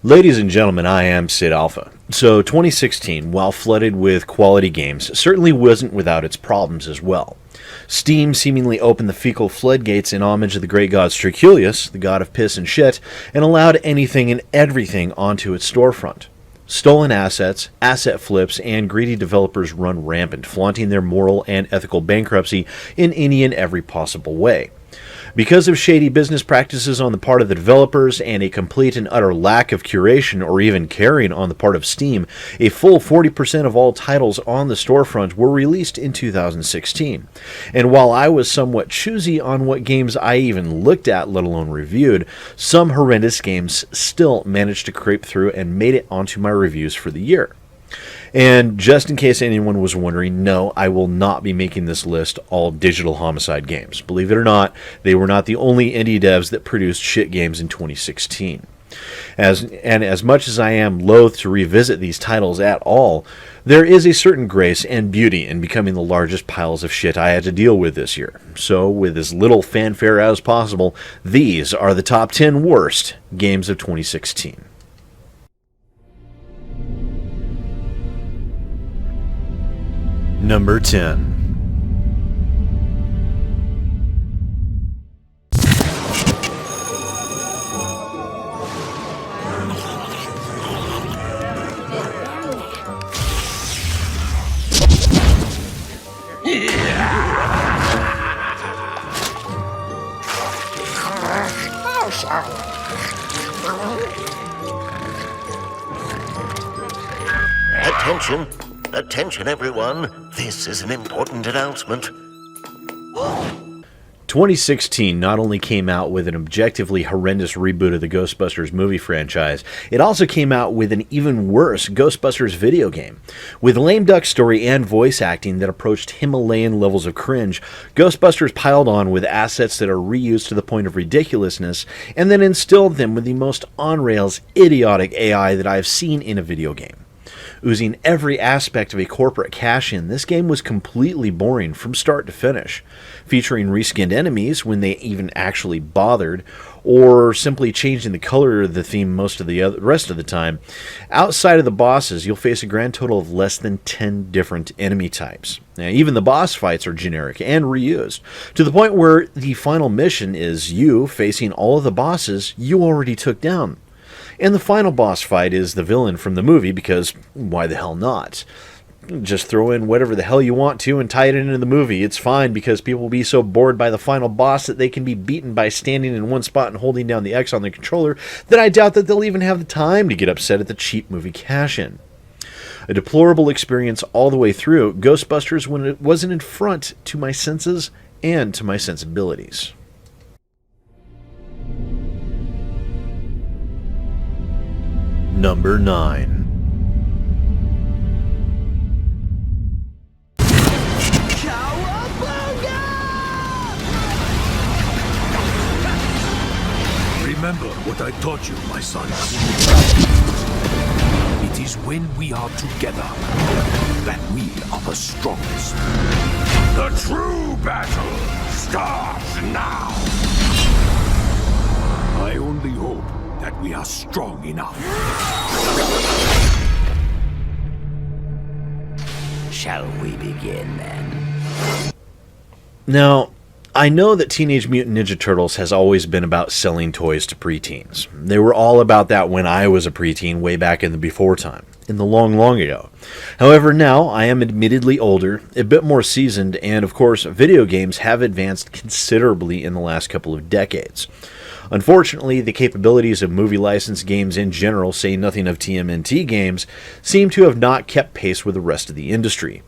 Ladies and gentlemen, I am SidAlpha. So 2016, while flooded with quality games, certainly wasn't without its problems as well. Steam seemingly opened the fecal floodgates in homage of the great god Straculius, the god of piss and shit, and allowed anything and everything onto its storefront. Stolen assets, asset flips, and greedy developers run rampant, flaunting their moral and ethical bankruptcy in any and every possible way. Because of shady business practices on the part of the developers and a complete and utter lack of curation or even caring on the part of Steam, a full 40% of all titles on the storefront were released in 2016. And while I was somewhat choosy on what games I even looked at, let alone reviewed, some horrendous games still managed to creep through and made it onto my reviews for the year. And just in case anyone was wondering, no, I will not be making this list all digital homicide games. Believe it or not, they were not the only indie devs that produced shit games in 2016. As much as I am loath to revisit these titles at all, there is a certain grace and beauty in becoming the largest piles of shit I had to deal with this year. So, with as little fanfare as possible, these are the top 10 worst games of 2016. Number 10. Attention! Attention, everyone! This is an important announcement. 2016 not only came out with an objectively horrendous reboot of the Ghostbusters movie franchise, it also came out with an even worse Ghostbusters video game. With lame duck story and voice acting that approached Himalayan levels of cringe, Ghostbusters piled on with assets that are reused to the point of ridiculousness, and then instilled them with the most on-rails, idiotic AI that I've seen in a video game. Oozing every aspect of a corporate cash-in, this game was completely boring from start to finish, featuring reskinned enemies when they even actually bothered, or simply changing the color of the theme most of the rest of the time. Outside of the bosses, you'll face a grand total of less than 10 different enemy types. Now, even the boss fights are generic and reused, to the point where the final mission is you facing all of the bosses you already took down. And the final boss fight is the villain from the movie, because why the hell not? Just throw in whatever the hell you want to and tie it into the movie. It's fine, because people will be so bored by the final boss that they can be beaten by standing in one spot and holding down the X on their controller that I doubt that they'll even have the time to get upset at the cheap movie cash-in. A deplorable experience all the way through, Ghostbusters when it was an affront to my senses and to my sensibilities. Number 9. Remember what I taught you, my sons. It is when we are together that we are the strongest. The true battle starts now. I only hope that we are strong enough. Shall we begin then? Now, I know that Teenage Mutant Ninja Turtles has always been about selling toys to preteens. They were all about that when I was a preteen way back in the before time, in the long, long ago. However, now I am admittedly older, a bit more seasoned, and of course, video games have advanced considerably in the last couple of decades. Unfortunately, the capabilities of movie license games in general, say nothing of TMNT games, seem to have not kept pace with the rest of the industry.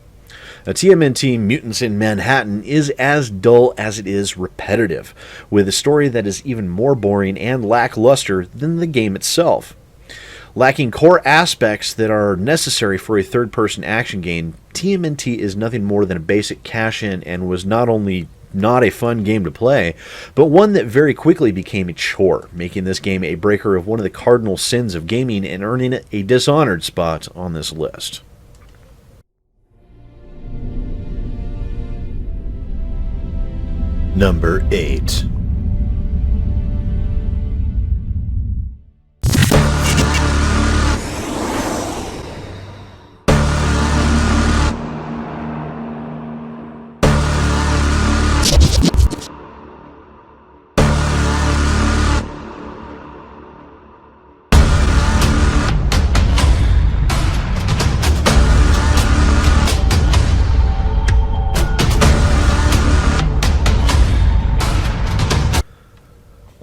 Now, TMNT Mutants in Manhattan is as dull as it is repetitive, with a story that is even more boring and lackluster than the game itself. Lacking core aspects that are necessary for a third-person action game, TMNT is nothing more than a basic cash-in and was not only not a fun game to play, but one that very quickly became a chore, making this game a breaker of one of the cardinal sins of gaming and earning it a dishonored spot on this list. Number 8.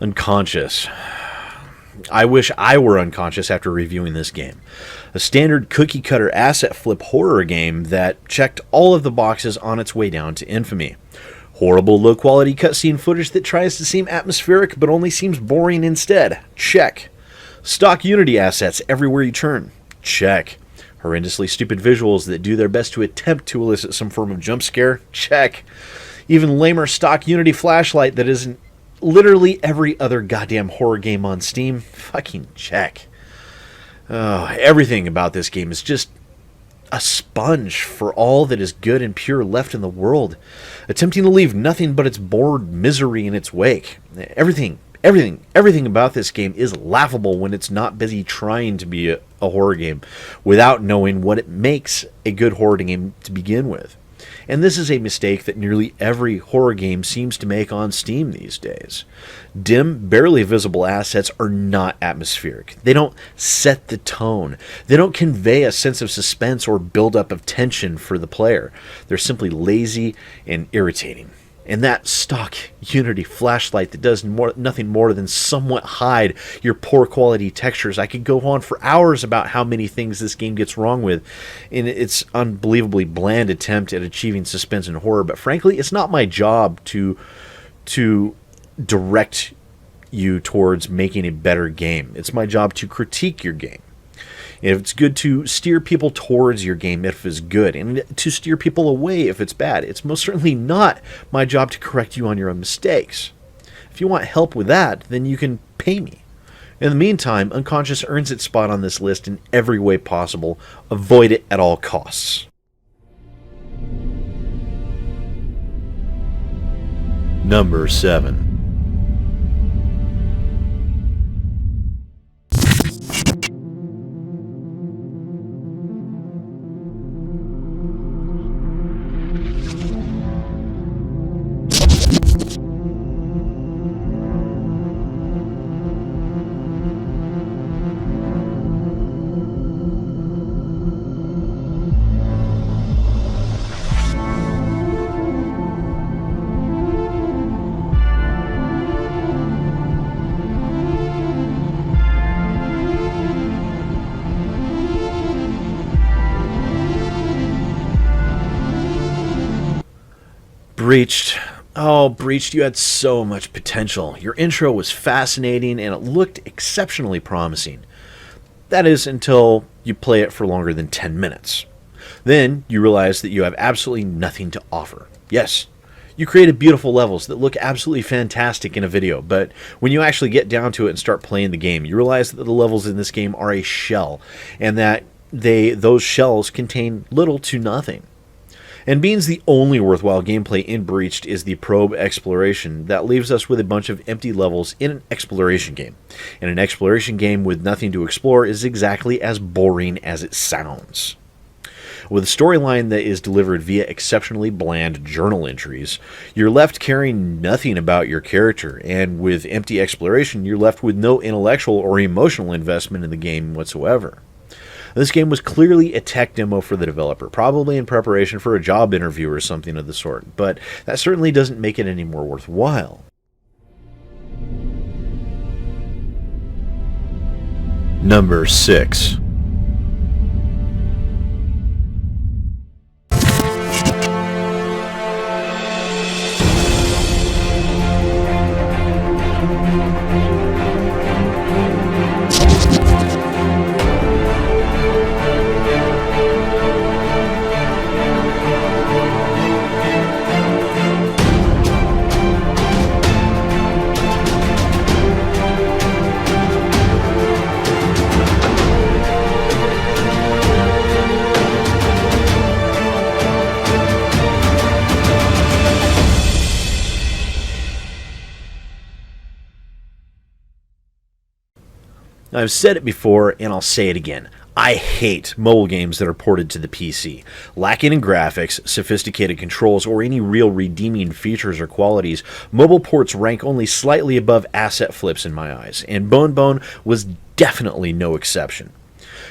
Unconscious. I wish I were unconscious after reviewing this game. A standard cookie-cutter asset flip horror game that checked all of the boxes on its way down to infamy. Horrible low-quality cutscene footage that tries to seem atmospheric but only seems boring instead. Check. Stock Unity assets everywhere you turn. Check. Horrendously stupid visuals that do their best to attempt to elicit some form of jump scare. Check. Even lamer stock Unity flashlight that isn't literally every other goddamn horror game on Steam. Fucking check. Oh, everything about this game is just a sponge for all that is good and pure left in the world, attempting to leave nothing but its bored misery in its wake. Everything about this game is laughable when it's not busy trying to be a horror game without knowing what it makes a good horror game to begin with. And this is a mistake that nearly every horror game seems to make on Steam these days. Dim, barely visible assets are not atmospheric. They don't set the tone. They don't convey a sense of suspense or buildup of tension for the player. They're simply lazy and irritating. And that stock Unity flashlight that does nothing more than somewhat hide your poor quality textures. I could go on for hours about how many things this game gets wrong with in its unbelievably bland attempt at achieving suspense and horror. But frankly, it's not my job to direct you towards making a better game. It's my job to critique your game. If it's good, to steer people towards your game if it's good, and to steer people away if it's bad. It's most certainly not my job to correct you on your own mistakes. If you want help with that, then you can pay me. In the meantime, Unconscious earns its spot on this list in every way possible. Avoid it at all costs. Number 7. Breached. Oh, Breached, you had so much potential. Your intro was fascinating and it looked exceptionally promising. That is until you play it for longer than 10 minutes. Then you realize that you have absolutely nothing to offer. Yes, you created beautiful levels that look absolutely fantastic in a video, but when you actually get down to it and start playing the game, you realize that the levels in this game are a shell, and that those shells contain little to nothing. And being's the only worthwhile gameplay in Breached is the probe exploration that leaves us with a bunch of empty levels in an exploration game. And an exploration game with nothing to explore is exactly as boring as it sounds. With a storyline that is delivered via exceptionally bland journal entries, you're left caring nothing about your character, and with empty exploration, you're left with no intellectual or emotional investment in the game whatsoever. This game was clearly a tech demo for the developer, probably in preparation for a job interview or something of the sort, but that certainly doesn't make it any more worthwhile. Number 6. I've said it before, and I'll say it again. I hate mobile games that are ported to the PC. Lacking in graphics, sophisticated controls, or any real redeeming features or qualities, mobile ports rank only slightly above asset flips in my eyes, and Bonebone was definitely no exception.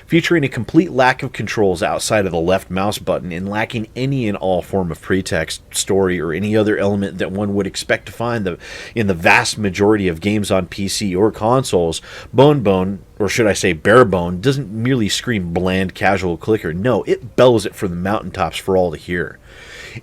featuring a complete lack of controls outside of the left mouse button and lacking any and all form of pretext, story, or any other element that one would expect to find in the vast majority of games on PC or consoles. Bonebone, or should I say Barebone, doesn't merely scream bland casual clicker. No, it bellows it from the mountaintops for all to hear.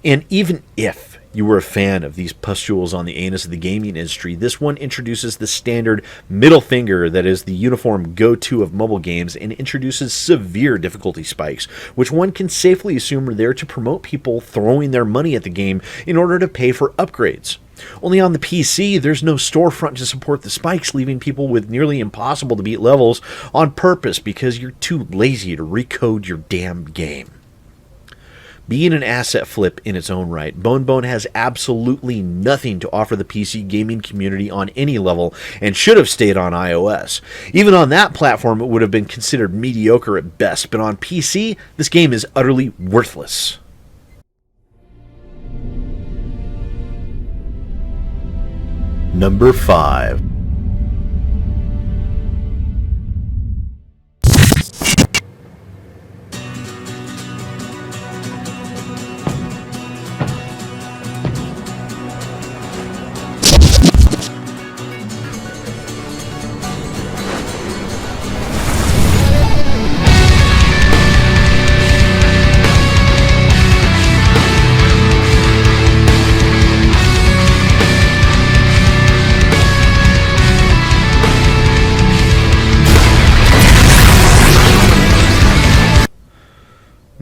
And even if you were a fan of these pustules on the anus of the gaming industry, this one introduces the standard middle finger that is the uniform go-to of mobile games and introduces severe difficulty spikes, which one can safely assume are there to promote people throwing their money at the game in order to pay for upgrades. Only on the PC, there's no storefront to support the spikes, leaving people with nearly impossible to beat levels on purpose because you're too lazy to recode your damn game. Being an asset flip in its own right, Bonebone has absolutely nothing to offer the PC gaming community on any level and should have stayed on iOS. Even on that platform, it would have been considered mediocre at best, but on PC, this game is utterly worthless. Number 5.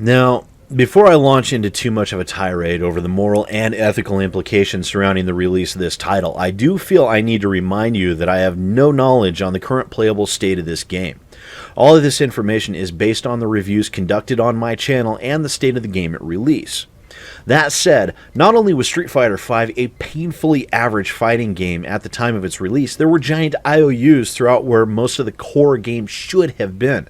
Now, before I launch into too much of a tirade over the moral and ethical implications surrounding the release of this title, I do feel I need to remind you that I have no knowledge on the current playable state of this game. All of this information is based on the reviews conducted on my channel and the state of the game at release. That said, not only was Street Fighter V a painfully average fighting game at the time of its release, there were giant IOUs throughout where most of the core game should have been.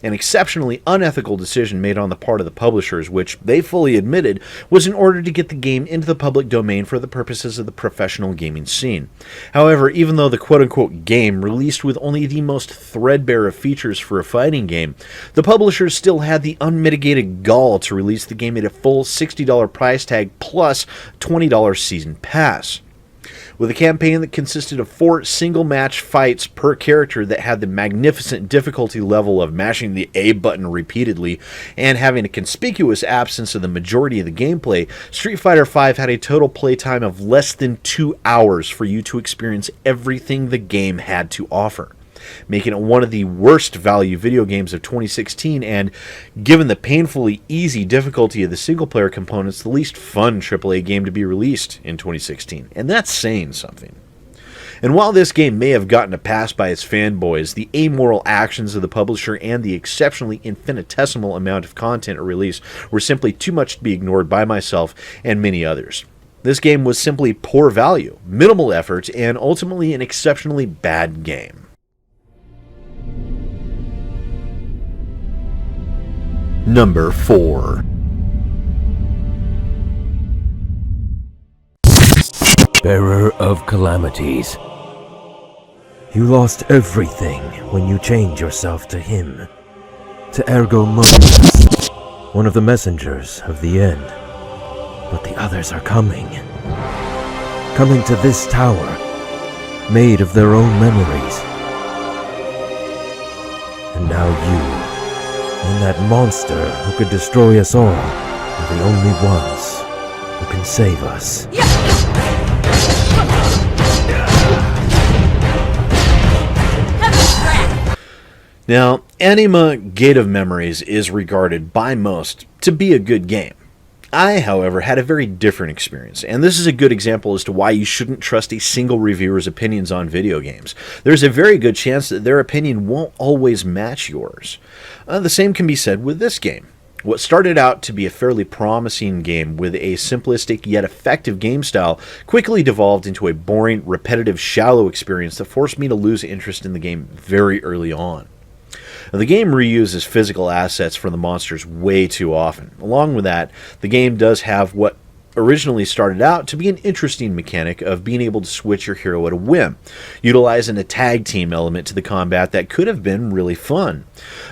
An exceptionally unethical decision made on the part of the publishers, which they fully admitted, was in order to get the game into the public domain for the purposes of the professional gaming scene. However, even though the quote-unquote game released with only the most threadbare of features for a fighting game, the publishers still had the unmitigated gall to release the game at a full $60 price tag plus $20 season pass. With a campaign that consisted of 4 single-match fights per character that had the magnificent difficulty level of mashing the A button repeatedly and having a conspicuous absence of the majority of the gameplay, Street Fighter V had a total playtime of less than 2 hours for you to experience everything the game had to offer, making it one of the worst value video games of 2016 and, given the painfully easy difficulty of the single-player components, the least fun AAA game to be released in 2016. And that's saying something. And while this game may have gotten a pass by its fanboys, the amoral actions of the publisher and the exceptionally infinitesimal amount of content at release were simply too much to be ignored by myself and many others. This game was simply poor value, minimal effort, and ultimately an exceptionally bad game. Number 4. Bearer of calamities. You lost everything when you chained yourself to him, to Ergo Mutants, one of the messengers of the end. But the others are coming. Coming to this tower, made of their own memories. And now you, and that monster who could destroy us all, are the only ones who can save us. Now, Anima Gate of Memories is regarded by most to be a good game. I, however, had a very different experience, and this is a good example as to why you shouldn't trust a single reviewer's opinions on video games. There's a very good chance that their opinion won't always match yours. The same can be said with this game. What started out to be a fairly promising game with a simplistic yet effective game style quickly devolved into a boring, repetitive, shallow experience that forced me to lose interest in the game very early on. The game reuses physical assets from the monsters way too often. Along with that, the game does have what originally started out to be an interesting mechanic of being able to switch your hero at a whim, utilizing a tag team element to the combat that could have been really fun.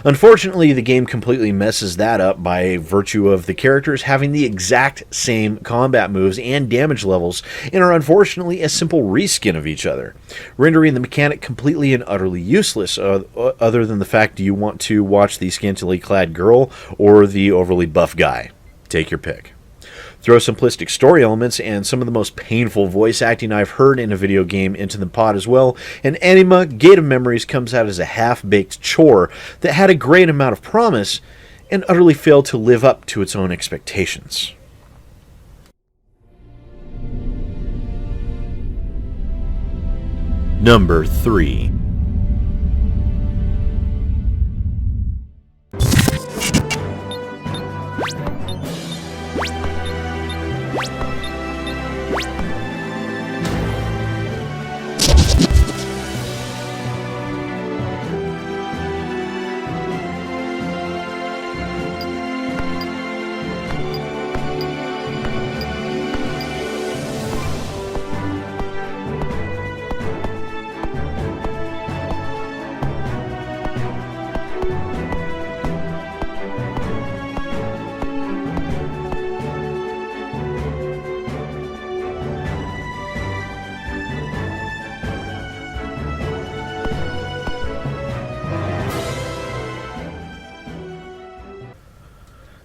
Unfortunately, the game completely messes that up by virtue of the characters having the exact same combat moves and damage levels and are unfortunately a simple reskin of each other, rendering the mechanic completely and utterly useless, other than the fact do you want to watch the scantily clad girl or the overly buff guy. Take your pick. Throw simplistic story elements and some of the most painful voice acting I've heard in a video game into the pot as well, and Anima Gate of Memories comes out as a half-baked chore that had a great amount of promise and utterly failed to live up to its own expectations. Number 3.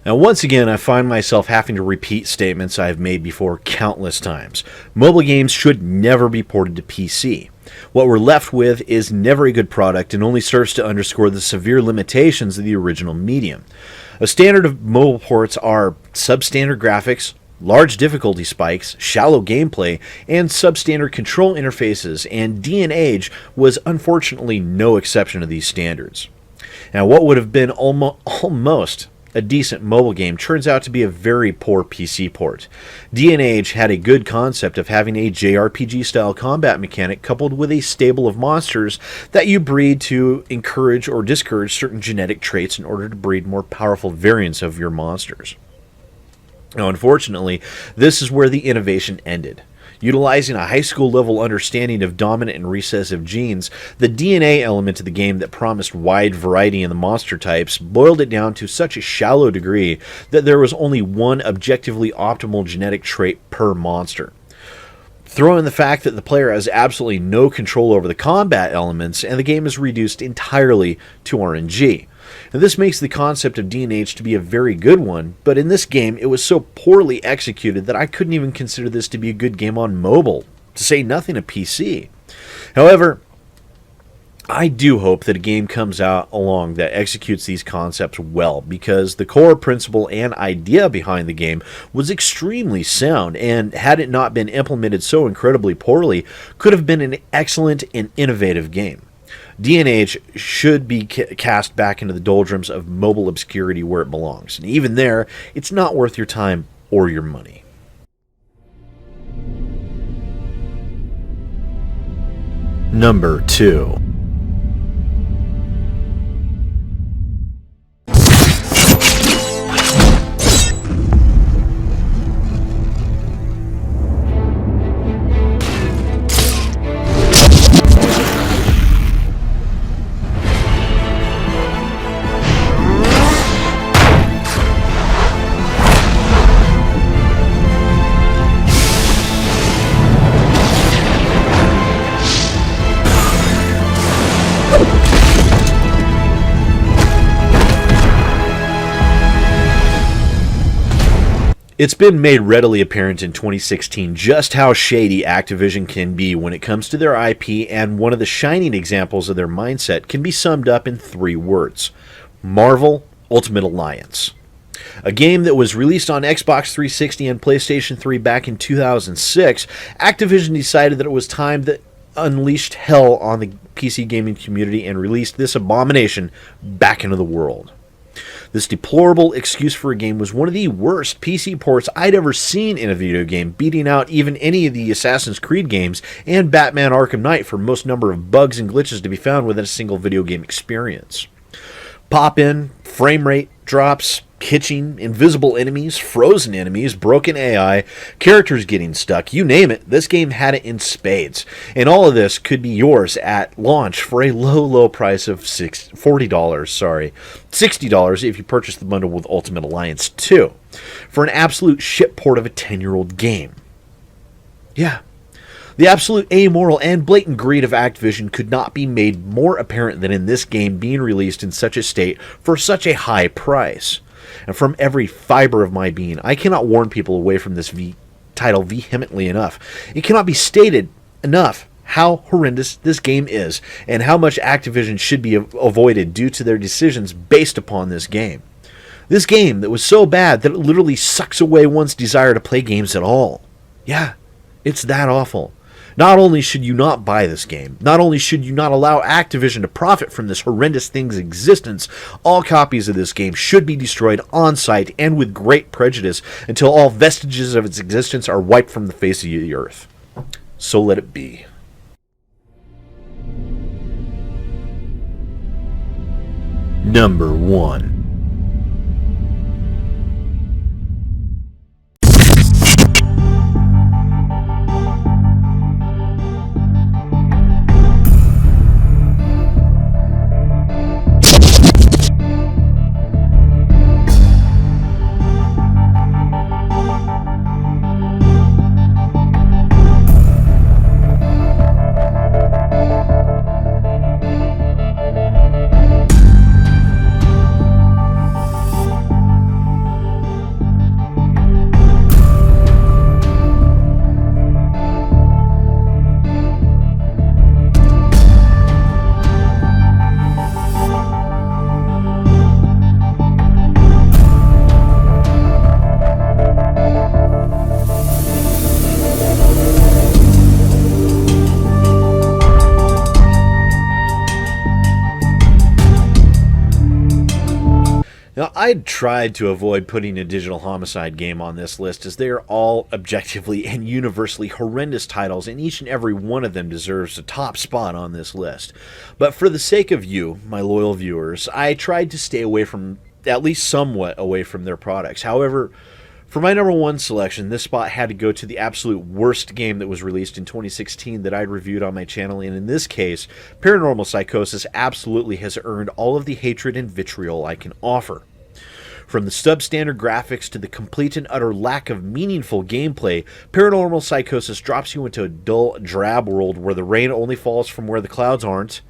Now, once again, I find myself having to repeat statements I've made before countless times. Mobile games should never be ported to PC. What we're left with is never a good product and only serves to underscore the severe limitations of the original medium. A standard of mobile ports are substandard graphics, large difficulty spikes, shallow gameplay, and substandard control interfaces, and d.n.age was unfortunately no exception to these standards. Now, what would have been almost a decent mobile game turns out to be a very poor PC port. d.n.age had a good concept of having a JRPG-style combat mechanic coupled with a stable of monsters that you breed to encourage or discourage certain genetic traits in order to breed more powerful variants of your monsters. Now, unfortunately, this is where the innovation ended. Utilizing a high school level understanding of dominant and recessive genes, the DNA element of the game that promised wide variety in the monster types boiled it down to such a shallow degree that there was only one objectively optimal genetic trait per monster. Throw in the fact that the player has absolutely no control over the combat elements, and the game is reduced entirely to RNG. Now, this makes the concept of d.n.age to be a very good one, but in this game it was so poorly executed that I couldn't even consider this to be a good game on mobile, to say nothing of PC. However, I do hope that a game comes out along that executes these concepts well, because the core principle and idea behind the game was extremely sound, and had it not been implemented so incredibly poorly, could have been an excellent and innovative game. d.n.age should be cast back into the doldrums of mobile obscurity where it belongs, and even there, it's not worth your time or your money. Number 2. It's been made readily apparent in 2016 just how shady Activision can be when it comes to their IP, and one of the shining examples of their mindset can be summed up in 3 words: Marvel Ultimate Alliance. A game that was released on Xbox 360 and PlayStation 3 back in 2006, Activision decided that it was time that unleashed hell on the PC gaming community and released this abomination back into the world. This deplorable excuse for a game was one of the worst PC ports I'd ever seen in a video game, beating out even any of the Assassin's Creed games and Batman Arkham Knight for most number of bugs and glitches to be found within a single video game experience. Pop in, frame rate drops, kitsching, invisible enemies, frozen enemies, broken AI, characters getting stuck, you name it, this game had it in spades. And all of this could be yours at launch for a low price of $40, $60 if you purchase the bundle with Ultimate Alliance 2, for an absolute shitport of a 10-year-old game. Yeah. The absolute amoral and blatant greed of Activision could not be made more apparent than in this game being released in such a state for such a high price. And from every fiber of my being, I cannot warn people away from this title vehemently enough. It cannot be stated enough how horrendous this game is, and how much Activision should be avoided due to their decisions based upon this game. This game that was so bad that it literally sucks away one's desire to play games at all. Yeah, it's that awful. Not only should you not buy this game, not only should you not allow Activision to profit from this horrendous thing's existence, all copies of this game should be destroyed on site and with great prejudice until all vestiges of its existence are wiped from the face of the earth. So let it be. Number 1. Now, I'd tried to avoid putting a digital homicide game on this list, as they are all objectively and universally horrendous titles, and each and every one of them deserves a top spot on this list. But for the sake of you, my loyal viewers, I tried to stay away from, at least somewhat away from their products. However, for my number 1 selection, this spot had to go to the absolute worst game that was released in 2016 that I'd reviewed on my channel, and in this case, Paranormal Psychosis absolutely has earned all of the hatred and vitriol I can offer. From the substandard graphics to the complete and utter lack of meaningful gameplay, Paranormal Psychosis drops you into a dull, drab world where the rain only falls from where the clouds aren't.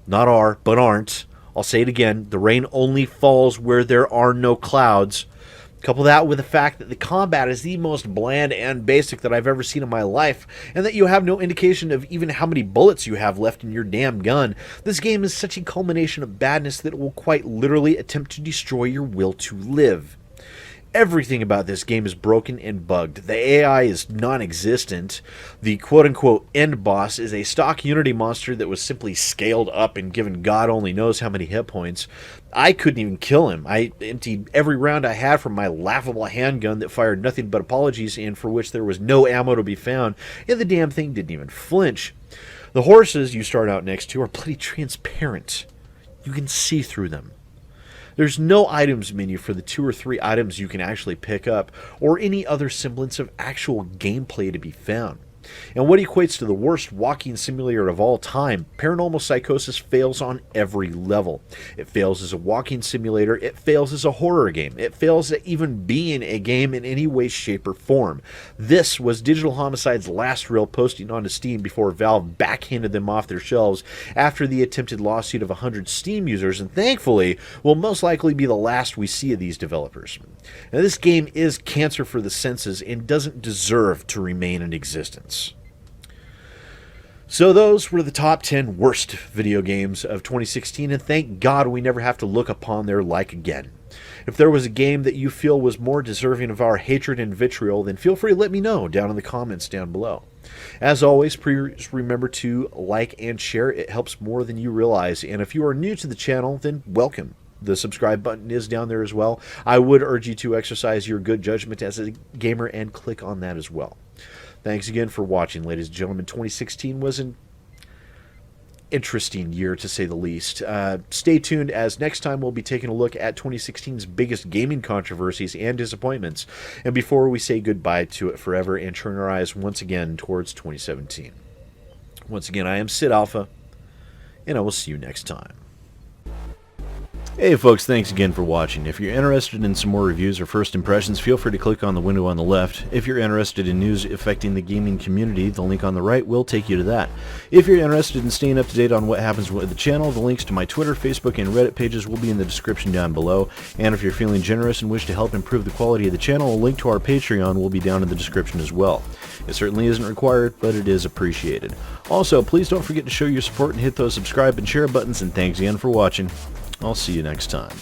Not are, but aren't. I'll say it again, the rain only falls where there are no clouds. Couple that with the fact that the combat is the most bland and basic that I've ever seen in my life, and that you have no indication of even how many bullets you have left in your damn gun. This game is such a culmination of badness that it will quite literally attempt to destroy your will to live. Everything about this game is broken and bugged. The AI is non-existent. The quote-unquote end boss is a stock Unity monster that was simply scaled up and given God only knows how many hit points. I couldn't even kill him. I emptied every round I had from my laughable handgun that fired nothing but apologies and for which there was no ammo to be found, and the damn thing didn't even flinch. The horses you start out next to are bloody transparent. You can see through them. There's no items menu for the 2 or 3 items you can actually pick up, or any other semblance of actual gameplay to be found. And what equates to the worst walking simulator of all time, Paranormal Psychosis fails on every level. It fails as a walking simulator, it fails as a horror game, it fails at even being a game in any way, shape, or form. This was Digital Homicide's last real posting onto Steam before Valve backhanded them off their shelves after the attempted lawsuit of 100 Steam users, and thankfully will most likely be the last we see of these developers. Now, this game is cancer for the senses and doesn't deserve to remain in existence. So those were the top 10 worst video games of 2016, and thank God we never have to look upon their like again. If there was a game that you feel was more deserving of our hatred and vitriol, then feel free to let me know down in the comments down below. As always, please remember to like and share. It helps more than you realize, and if you are new to the channel, then welcome. The subscribe button is down there as well. I would urge you to exercise your good judgment as a gamer and click on that as well. Thanks again for watching, ladies and gentlemen. 2016 was an interesting year, to say the least. Stay tuned, as next time we'll be taking a look at 2016's biggest gaming controversies and disappointments, and before we say goodbye to it forever and turn our eyes once again towards 2017. Once again, I am SidAlpha, and I will see you next time. Hey folks, thanks again for watching. If you're interested in some more reviews or first impressions, feel free to click on the window on the left. If you're interested in news affecting the gaming community, the link on the right will take you to that. If you're interested in staying up to date on what happens with the channel, the links to my Twitter, Facebook, and Reddit pages will be in the description down below. And if you're feeling generous and wish to help improve the quality of the channel, a link to our Patreon will be down in the description as well. It certainly isn't required, but it is appreciated. Also, please don't forget to show your support and hit those subscribe and share buttons, and thanks again for watching. I'll see you next time.